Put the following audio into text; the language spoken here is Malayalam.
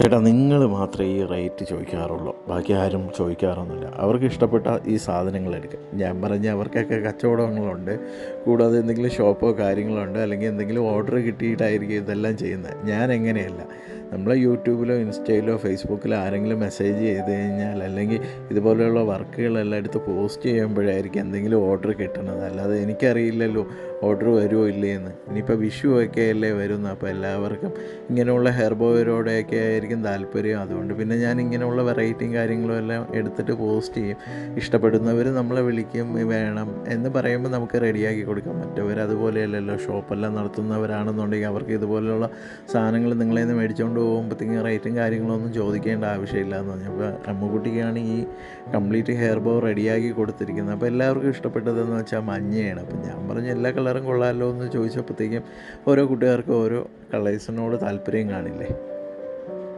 ചേട്ടാ നിങ്ങൾ മാത്രമേ ഈ റേറ്റ് ചോദിക്കാറുള്ളൂ, ബാക്കി ആരും ചോദിക്കാറൊന്നുമില്ല. അവർക്ക് ഇഷ്ടപ്പെട്ട ഈ സാധനങ്ങൾ എടുക്കുക. ഞാൻ പറഞ്ഞ അവർക്കൊക്കെ കച്ചവടങ്ങളുണ്ട്, കൂടാതെ എന്തെങ്കിലും ഷോപ്പോ കാര്യങ്ങളോ ഉണ്ട്, അല്ലെങ്കിൽ എന്തെങ്കിലും ഓർഡർ കിട്ടിയിട്ടായിരിക്കും ഇതെല്ലാം ചെയ്യുന്നത്. ഞാൻ എങ്ങനെയല്ല, നമ്മളെ യൂട്യൂബിലോ ഇൻസ്റ്റയിലോ ഫേസ്ബുക്കിലോ ആരെങ്കിലും മെസ്സേജ് ചെയ്ത് കഴിഞ്ഞാൽ, അല്ലെങ്കിൽ ഇതുപോലെയുള്ള വർക്കുകളെല്ലാം എടുത്ത് പോസ്റ്റ് ചെയ്യുമ്പോഴായിരിക്കും എന്തെങ്കിലും ഓർഡർ കിട്ടുന്നത്. അല്ലാതെ എനിക്കറിയില്ലല്ലോ ഓർഡർ വരുമോ ഇല്ലയെന്ന്. ഇനിയിപ്പോൾ വിഷു ഒക്കെ അല്ലേ വരുന്നത്, അപ്പോൾ എല്ലാവർക്കും ഇങ്ങനെയുള്ള ഹെർബോയിലോടെയൊക്കെ ആയിരിക്കും താല്പര്യം. അതുകൊണ്ട് പിന്നെ ഞാൻ ഇങ്ങനെയുള്ള വെറൈറ്റിയും കാര്യങ്ങളും എല്ലാം എടുത്തിട്ട് പോസ്റ്റ് ചെയ്യും. ഇഷ്ടപ്പെടുന്നവർ നമ്മളെ വിളിക്കും, വേണം എന്ന് പറയുമ്പോൾ നമുക്ക് റെഡിയാക്കി കൊടുക്കാം. മറ്റവർ അതുപോലെയല്ലല്ലോ, ഷോപ്പെല്ലാം നടത്തുന്നവരാണെന്നുണ്ടെങ്കിൽ അവർക്ക് ഇതുപോലെയുള്ള സാധനങ്ങൾ നിങ്ങളെ നിന്ന് മേടിച്ചുകൊണ്ട് പോകുമ്പോഴത്തേക്കും റേറ്റും കാര്യങ്ങളൊന്നും ചോദിക്കേണ്ട ആവശ്യമില്ല എന്ന് പറഞ്ഞു. അപ്പോൾ അമ്മുക്കുട്ടിക്കാണ് ഈ കംപ്ലീറ്റ് ഹെയർ ബോ റെഡിയാക്കി കൊടുത്തിരിക്കുന്നത്. അപ്പോൾ എല്ലാവർക്കും ഇഷ്ടപ്പെട്ടതെന്ന് വെച്ചാൽ മഞ്ഞയാണ്. അപ്പം ഞാൻ പറഞ്ഞു എല്ലാ കളറും കൊള്ളാമല്ലോ എന്ന് ചോദിച്ചപ്പോഴത്തേക്കും ഓരോ കൂട്ടുകാർക്കും ഓരോ കളേഴ്സിനോട് താല്പര്യം കാണില്ലേ.